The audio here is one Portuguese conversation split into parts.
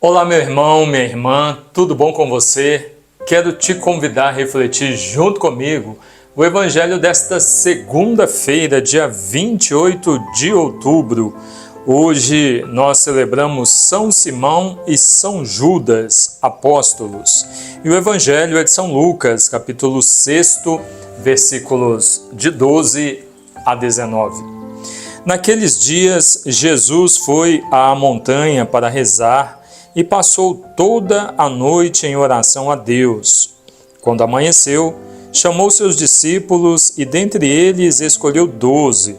Olá, meu irmão, minha irmã, tudo bom com você? Quero te convidar a refletir junto comigo o Evangelho desta segunda-feira, dia 28 de outubro. Hoje nós celebramos São Simão e São Judas, apóstolos. E o Evangelho é de São Lucas, capítulo 6, versículos de 12 a 19. Naqueles dias, Jesus foi à montanha para rezar e passou toda a noite em oração a Deus. Quando amanheceu, chamou seus discípulos e dentre eles escolheu 12,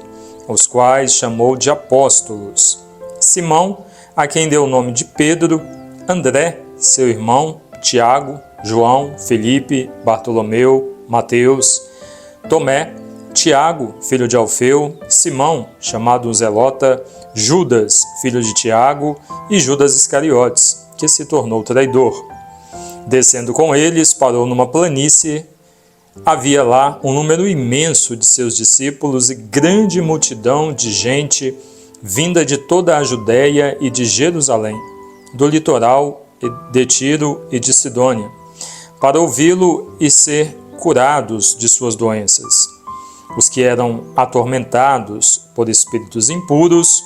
os quais chamou de apóstolos: Simão, a quem deu o nome de Pedro, André, seu irmão, Tiago, João, Felipe, Bartolomeu, Mateus, Tomé, Tiago, filho de Alfeu, Simão, chamado Zelota, Judas, filho de Tiago, e Judas Iscariotes, que se tornou traidor. Descendo com eles, parou numa planície. Havia lá um número imenso de seus discípulos e grande multidão de gente vinda de toda a Judéia e de Jerusalém, do litoral de Tiro e de Sidônia, para ouvi-lo e ser curados de suas doenças. Os que eram atormentados por espíritos impuros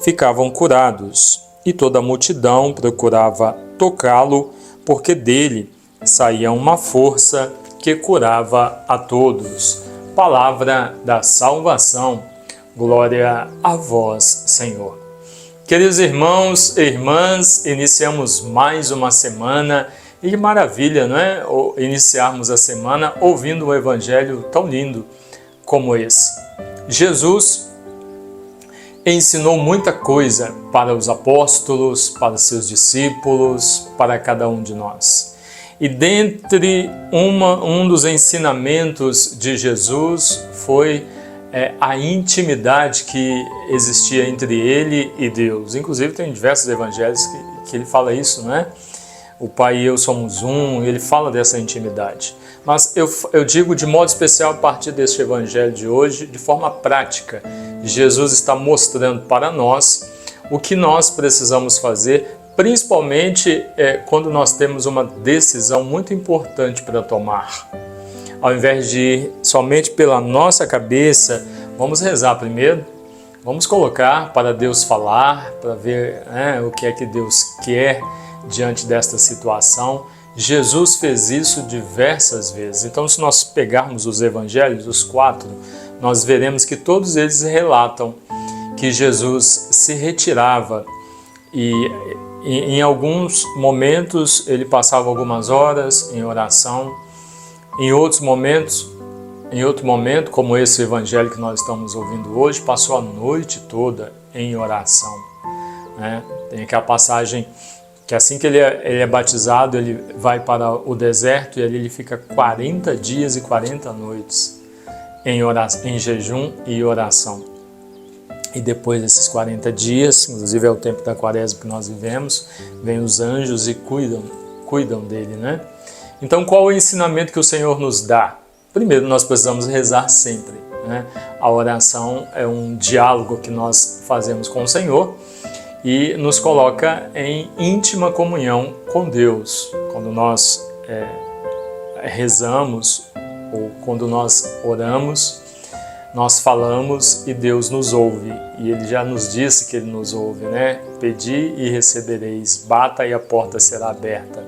ficavam curados, e toda a multidão procurava tocá-lo, porque dele saía uma força que curava a todos. Palavra da salvação. Glória a vós, Senhor. Queridos irmãos e irmãs, iniciamos mais uma semana. E que maravilha, não é? Iniciarmos a semana ouvindo um evangelho tão lindo como esse. Jesus ensinou muita coisa para os apóstolos, para seus discípulos, para cada um de nós. E dentre um dos ensinamentos de Jesus foi a intimidade que existia entre ele e Deus. Inclusive tem diversos evangelhos que ele fala isso, não é? O Pai e eu somos um, ele fala dessa intimidade. Mas eu digo de modo especial a partir deste evangelho de hoje, de forma prática. Jesus está mostrando para nós o que nós precisamos fazer, principalmente quando nós temos uma decisão muito importante para tomar. Ao invés de ir somente pela nossa cabeça, vamos rezar primeiro, vamos colocar para Deus falar, para ver o que é que Deus quer diante desta situação. Jesus fez isso diversas vezes. Então, se nós pegarmos os evangelhos, os 4, nós veremos que todos eles relatam que Jesus se retirava e em alguns momentos ele passava algumas horas em oração, em outro momento, como esse evangelho que nós estamos ouvindo hoje, passou a noite toda em oração. Tem aquela passagem que assim que ele é batizado, ele vai para o deserto e ali ele fica 40 dias e 40 noites em jejum e oração. E depois desses 40 dias, inclusive é o tempo da quaresma que nós vivemos, vêm os anjos e cuidam dele, né? Então, qual é o ensinamento que o Senhor nos dá? Primeiro, nós precisamos rezar sempre, né? A oração é um diálogo que nós fazemos com o Senhor e nos coloca em íntima comunhão com Deus. Quando nós rezamos ou quando nós oramos, nós falamos e Deus nos ouve. E Ele já nos disse que Ele nos ouve, né? Pedi e recebereis, bata e a porta será aberta.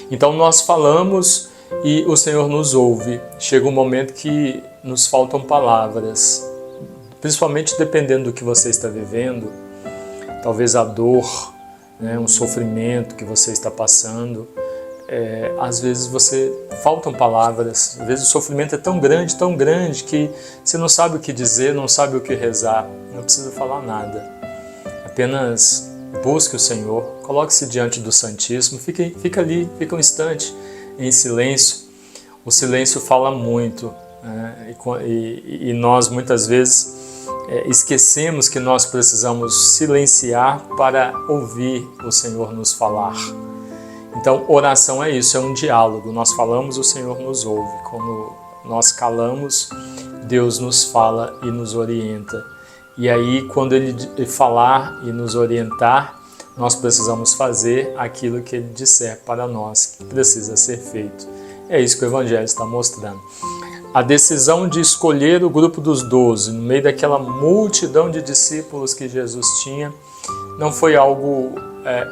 Então nós falamos e o Senhor nos ouve. Chega um momento que nos faltam palavras, principalmente dependendo do que você está vivendo. Talvez a dor, um sofrimento que você está passando. Às vezes faltam palavras, às vezes o sofrimento é tão grande que você não sabe o que dizer, não sabe o que rezar, não precisa falar nada. Apenas busque o Senhor, coloque-se diante do Santíssimo, fica ali, fica um instante em silêncio. O silêncio fala muito, e nós muitas vezes esquecemos que nós precisamos silenciar para ouvir o Senhor nos falar. Então, oração é isso, é um diálogo. Nós falamos, o Senhor nos ouve. Quando nós calamos, Deus nos fala e nos orienta. E aí, quando Ele falar e nos orientar, nós precisamos fazer aquilo que Ele disser para nós que precisa ser feito. É isso que o Evangelho está mostrando. A decisão de escolher o grupo dos 12 no meio daquela multidão de discípulos que Jesus tinha não foi algo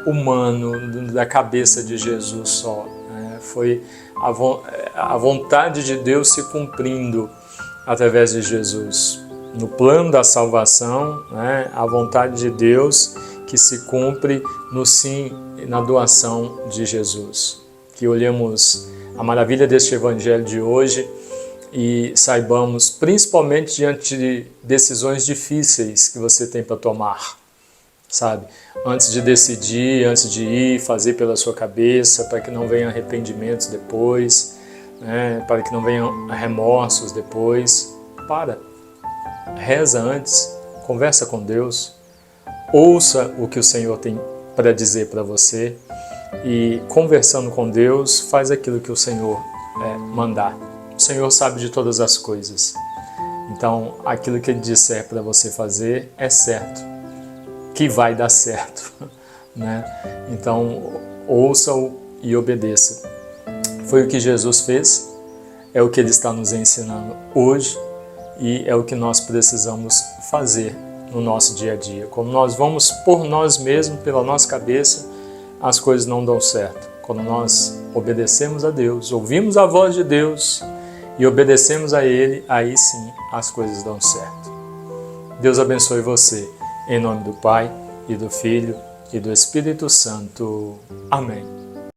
humano, da cabeça de Jesus só. Foi a vontade de Deus se cumprindo através de Jesus. No plano da salvação, a vontade de Deus que se cumpre no sim e na doação de Jesus. Que olhemos a maravilha deste Evangelho de hoje e saibamos, principalmente diante de decisões difíceis que você tem para tomar, sabe? Antes de decidir, antes de ir, fazer pela sua cabeça, para que não venham arrependimentos depois, para que não venham remorsos depois. Reza antes, conversa com Deus, ouça o que o Senhor tem para dizer para você e, conversando com Deus, faz aquilo que o Senhor mandar. O Senhor sabe de todas as coisas, então aquilo que Ele disser para você fazer é certo, que vai dar certo, Então ouça-o e obedeça. Foi o que Jesus fez, é o que Ele está nos ensinando hoje e é o que nós precisamos fazer no nosso dia a dia. Quando nós vamos por nós mesmos, pela nossa cabeça, as coisas não dão certo. Quando nós obedecemos a Deus, ouvimos a voz de Deus e obedecemos a Ele, aí sim as coisas dão certo. Deus abençoe você, em nome do Pai, e do Filho, e do Espírito Santo. Amém.